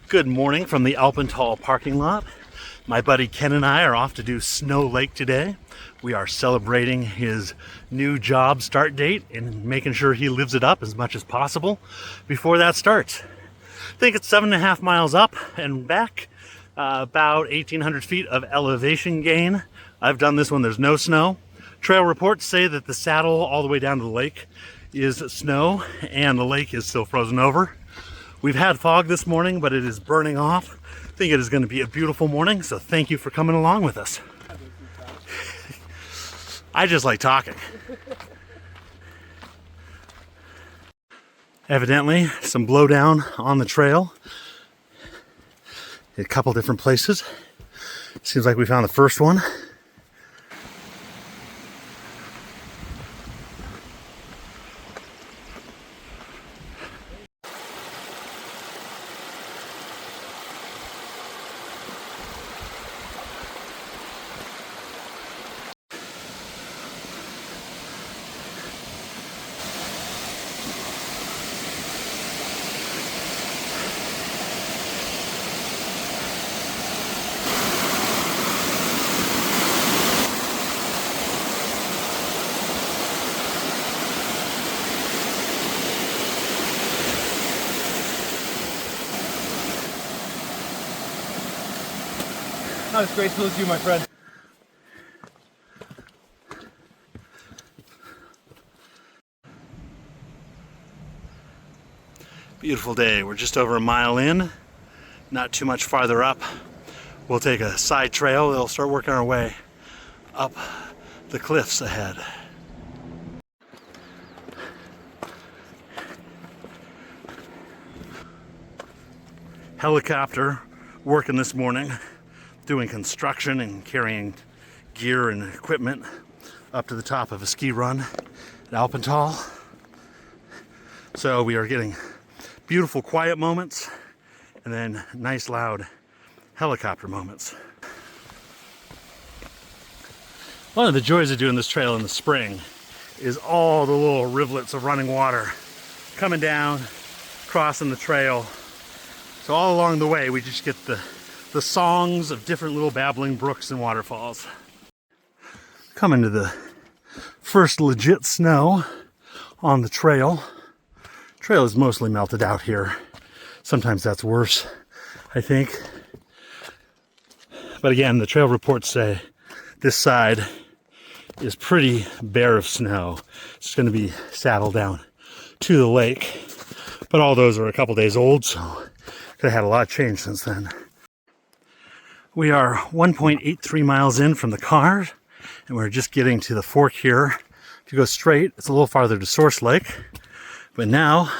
Good morning from the Alpine parking lot. My buddy Ken and I are off to do Snow Lake today. We are celebrating his new job start date and making sure he lives it up as much as possible before that starts. I think it's 7.5 miles up and back, about 1,800 feet of elevation gain. I've done this when there's no snow. Trail reports say that the saddle all the way down to the lake is snow and the lake is still frozen over. We've had fog this morning, but it is burning off. I think it is going to be a beautiful morning, so thank you for coming along with us. I just like talking. Evidently, some blowdown on the trail. A couple different places. Seems like we found the first one. Not as graceful as you, my friend. Beautiful day. We're just over a mile in, not too much farther up. We'll take a side trail. We'll start working our way up the cliffs ahead. Helicopter working this morning, doing construction and carrying gear and equipment up to the top of a ski run at Alpental. So we are getting beautiful quiet moments and then nice loud helicopter moments. One of the joys of doing this trail in the spring is all the little rivulets of running water coming down, crossing the trail. So all along the way we just get the songs of different little babbling brooks and waterfalls. Coming to the first legit snow on the trail. Trail is mostly melted out here. Sometimes that's worse, I think. But again, the trail reports say this side is pretty bare of snow. It's going to be saddled down to the lake. But all those are a couple days old, so could have had a lot of change since then. We are 1.83 miles in from the car, and we're just getting to the fork here. If you go straight, it's a little farther to Source Lake, but now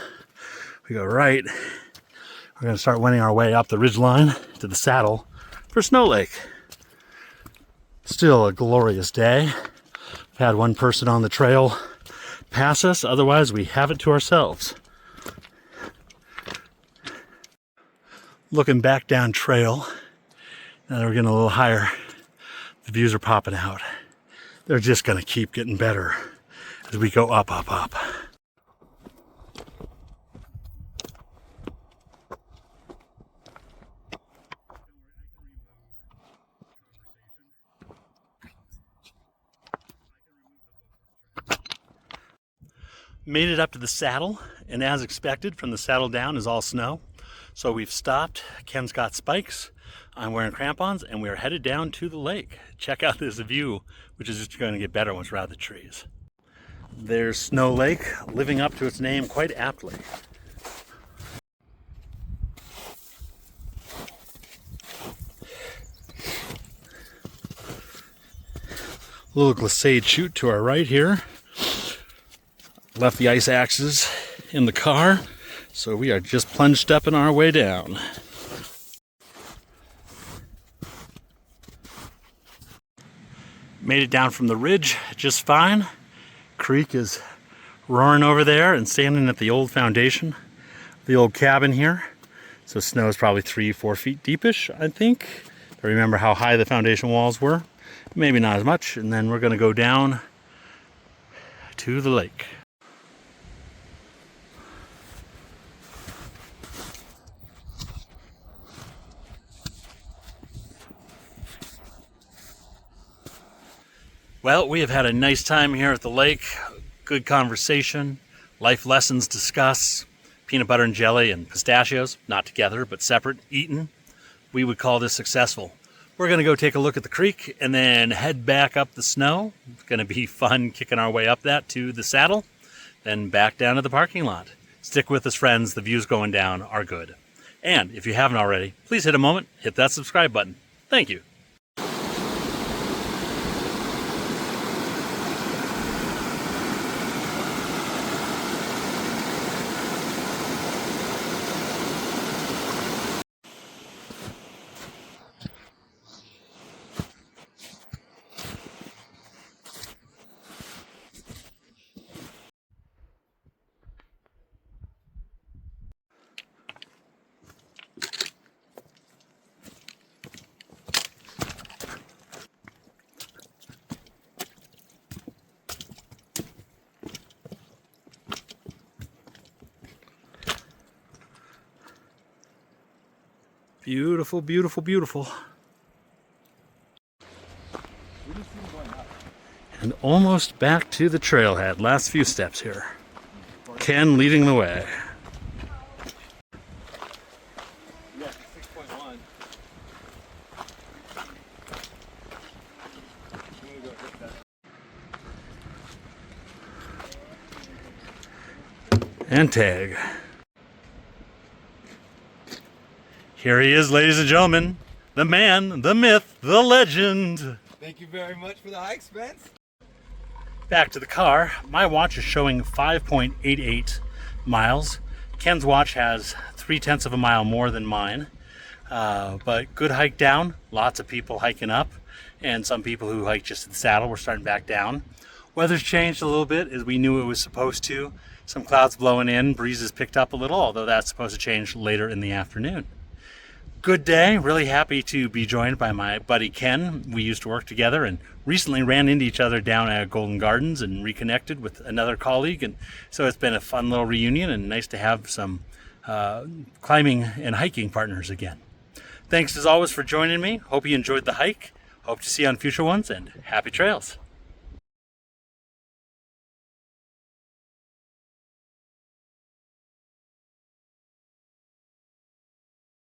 we go right. We're going to start wending our way up the ridgeline to the saddle for Snow Lake. Still a glorious day. We've had one person on the trail pass us, otherwise we have it to ourselves. Looking back down trail, now that we're getting a little higher, the views are popping out. They're just going to keep getting better as we go up, up, up. Made it up to the saddle, and as expected, from the saddle down is all snow. So we've stopped. Ken's got spikes. I'm wearing crampons, and we're headed down to the lake. Check out this view, which is just going to get better once we're out of the trees. There's Snow Lake, living up to its name quite aptly. A little glissade chute to our right here. Left the ice axes in the car, so we are just plunge stepping our way down. Made it down from the ridge just fine. Creek is roaring over there and standing at the old foundation, the old cabin here. So snow is probably 3-4 feet deepish, I think. I remember how high the foundation walls were. Maybe not as much. And then we're going to go down to the lake. Well, we have had a nice time here at the lake. Good conversation, life lessons discussed, peanut butter and jelly and pistachios, not together but separate, eaten. We would call this successful. We're going to go take a look at the creek and then head back up the snow. It's going to be fun kicking our way up that to the saddle, then back down to the parking lot. Stick with us, friends. The views going down are good. And if you haven't already, please hit a moment, hit that subscribe button. Thank you. Beautiful, beautiful, beautiful. And almost back to the trailhead. Last few steps here. Ken leading the way. Yeah, 6.1. And tag. Here he is, ladies and gentlemen. The man, the myth, the legend. Thank you very much for the hike, Spence. Back to the car. My watch is showing 5.88 miles. Ken's watch has 0.3 of a mile more than mine. But good hike down. Lots of people hiking up. And some people who hike just to the saddle were starting back down. Weather's changed a little bit as we knew it was supposed to. Some clouds blowing in. Breezes picked up a little, although that's supposed to change later in the afternoon. Good day. Really happy to be joined by my buddy Ken. We used to work together and recently ran into each other down at Golden Gardens and reconnected with another colleague. And so it's been a fun little reunion and nice to have some climbing and hiking partners again. Thanks as always for joining me. Hope you enjoyed the hike. Hope to see you on future ones and happy trails.